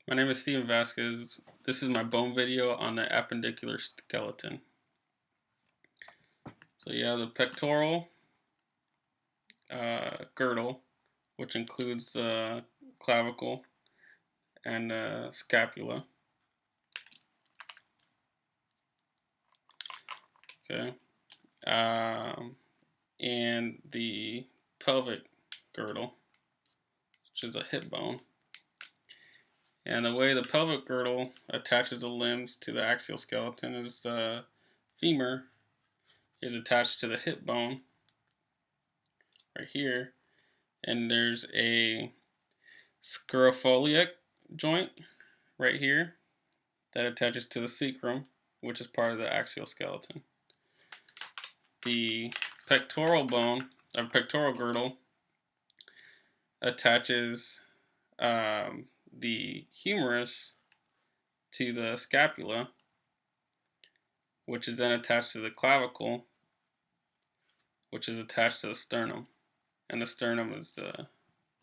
My name is Steven Vasquez. This is my bone video on the appendicular skeleton. So you have the pectoral girdle, which includes the clavicle and the scapula. Okay, and the pelvic girdle, which is a hip bone. And the way the pelvic girdle attaches the limbs to the axial skeleton is the femur is attached to the hip bone right here, and there's a scropholiac joint right here that attaches to the sacrum, which is part of the axial skeleton. The pectoral bone, or pectoral girdle, attaches the humerus to the scapula, which is then attached to the clavicle, which is attached to the sternum. And the sternum is the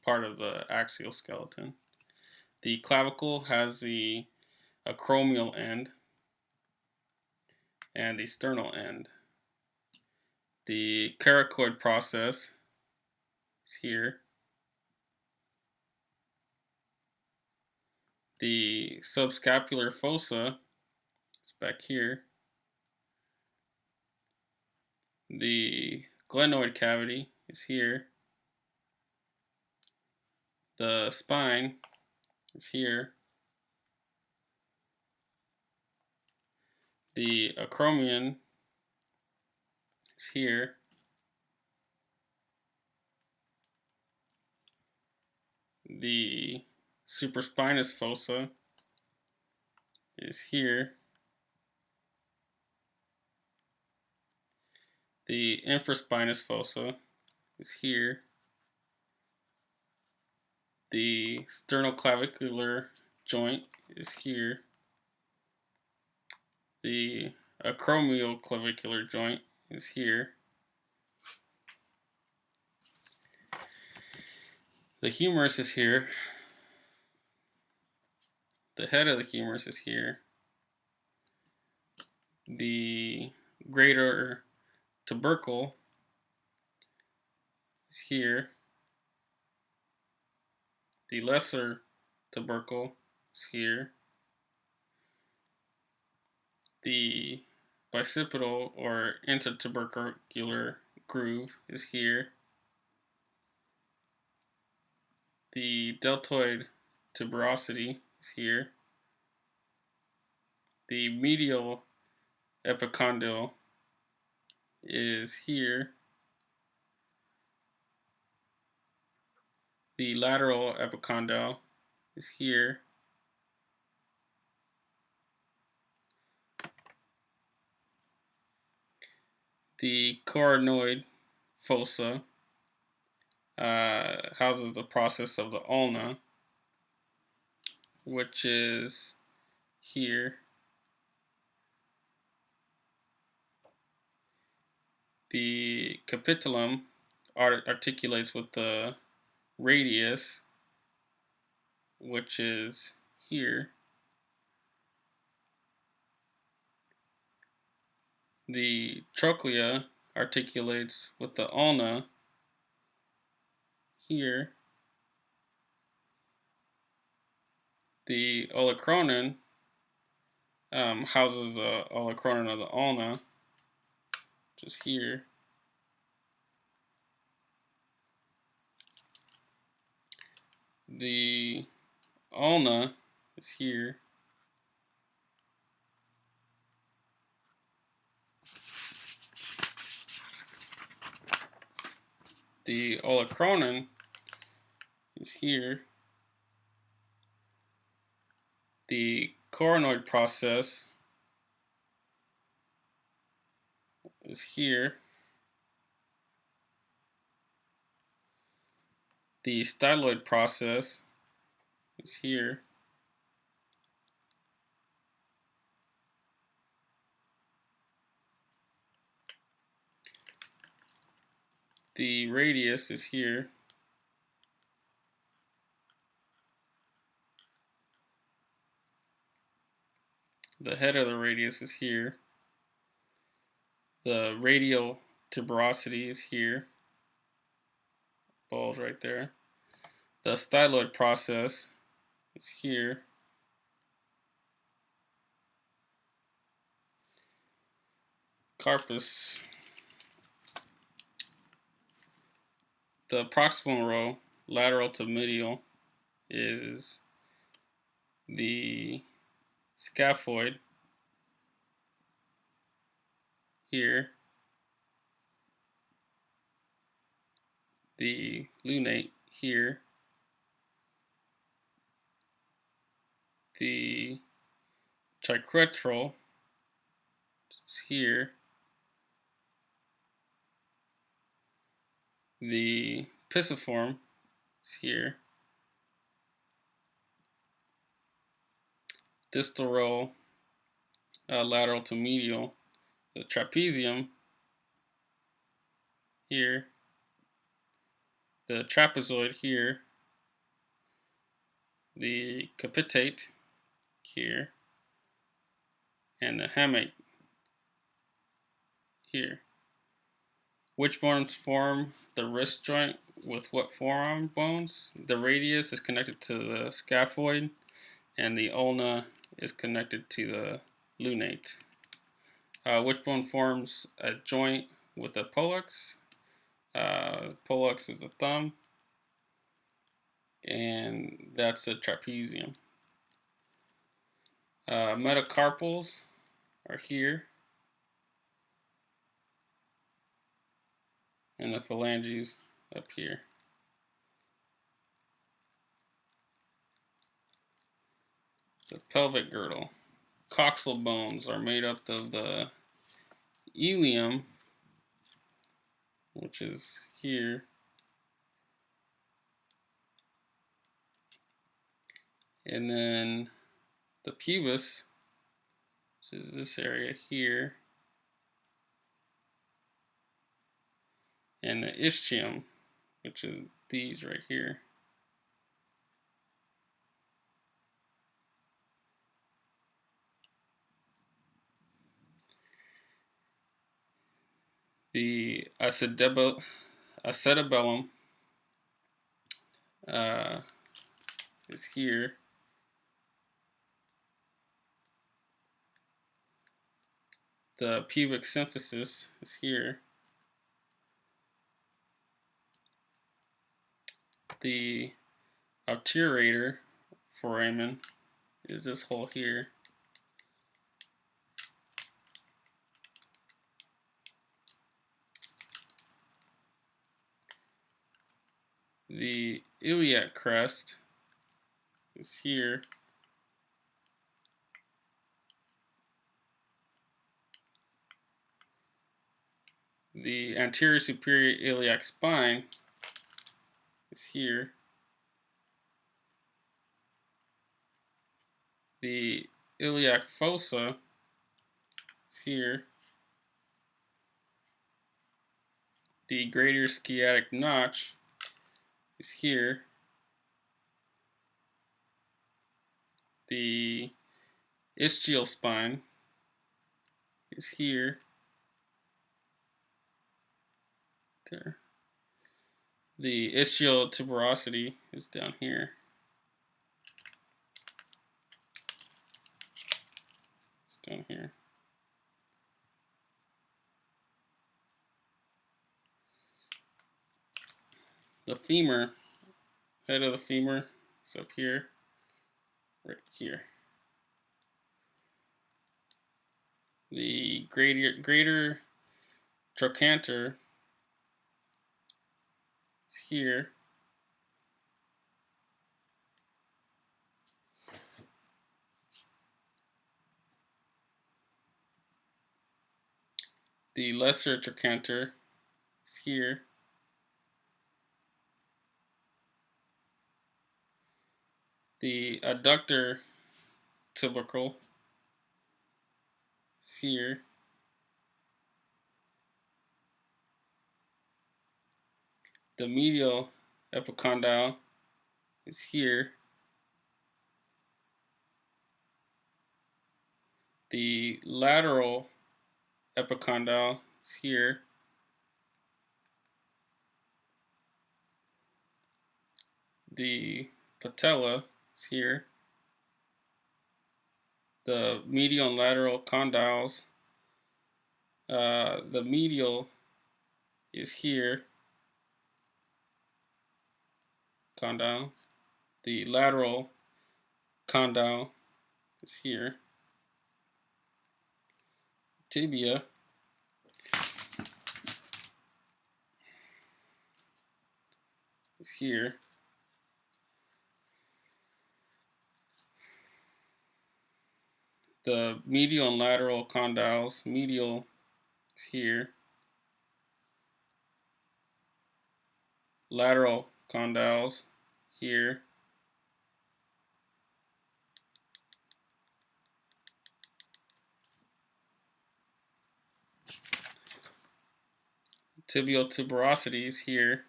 part of the axial skeleton. The clavicle has the acromial end and the sternal end. The coracoid process is here. The subscapular fossa is back here. The glenoid cavity is here. The spine is here. The acromion is here. The supraspinous fossa is here. The infraspinous fossa is here. The sternoclavicular joint is here. The acromioclavicular joint is here. The humerus is here. The head of the humerus is here. The greater tubercle is here. The lesser tubercle is here. The bicipital or intertubercular groove is here. The deltoid tuberosity is here. The medial epicondyle is here. The lateral epicondyle is here. The coronoid fossa houses the process of the ulna, which is here. The capitulum articulates with the radius, which is here. The trochlea articulates with the ulna here. The olecranon houses the olecranon of the ulna, which is here. The ulna is here. The olecranon is here. The coronoid process is here. The styloid process is here. The radius is here. The head of the radius is here. The radial tuberosity is here. Balls right there. The styloid process is here. Carpus. The proximal row, lateral to medial, is the scaphoid here, the lunate here, the triquetral is here, the pisiform is here, distal row, lateral to medial, the trapezium here, the trapezoid here, the capitate here, and the hamate here. Which bones form the wrist joint with what forearm bones? The radius is connected to the scaphoid, and the ulna is connected to the lunate. Which bone forms a joint with a pollux? Pollux is the thumb, and that's the trapezium. Metacarpals are here, and the phalanges up here. The pelvic girdle. Coxal bones are made up of the ilium, which is here, and then the pubis, which is this area here, and the ischium, which is these right here. The acetabellum is here. The pubic symphysis is here. The obturator foramen is this hole here. The iliac crest is here. The anterior superior iliac spine is here. The iliac fossa is here. The greater sciatic notch is here. The ischial spine is here. There. The ischial tuberosity is down here. It's down here. The femur, head of the femur is up here, right here. The greater trochanter is here. The lesser trochanter is here. The adductor tubercle is here. The medial epicondyle is here. The lateral epicondyle is here. The patella is here. The medial and lateral condyles. The medial is here, condyle. The lateral condyle is here. Tibia is here. The medial and lateral condyles, medial is here. Lateral condyles here. Tibial tuberosity is here.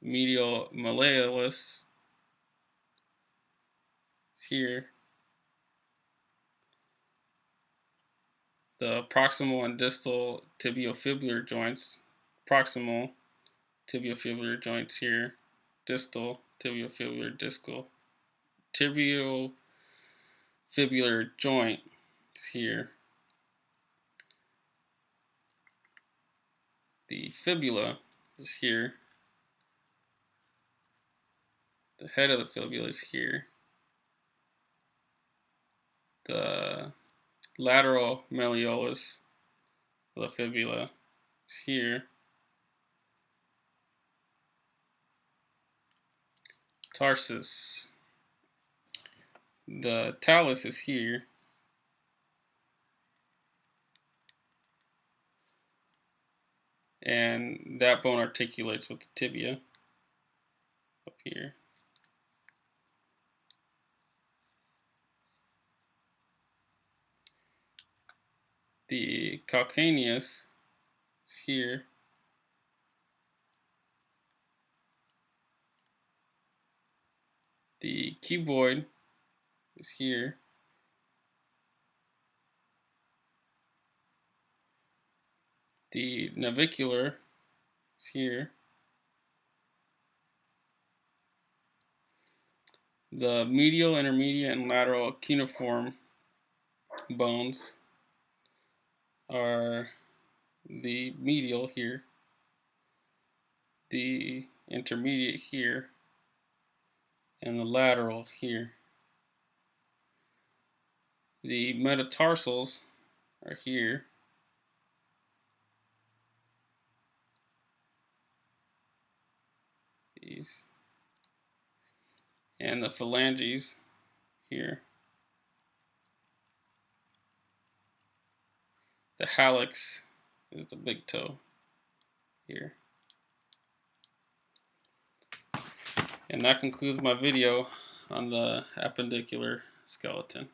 Medial malleolus is here. The proximal and distal tibiofibular joints, proximal tibiofibular joints here, distal tibiofibular discal. Tibiofibular joint is here. The fibula is here. The head of the fibula is here. The lateral malleolus of the fibula is here. Tarsus. The talus is here. And that bone articulates with the tibia up here. The calcaneus is here. The cuboid is here. The navicular is here. The medial, intermediate, and lateral cuneiform bones are the medial here, the intermediate here, and the lateral here. The metatarsals are here. These. And the phalanges here. The hallux is the big toe here. And that concludes my video on the appendicular skeleton.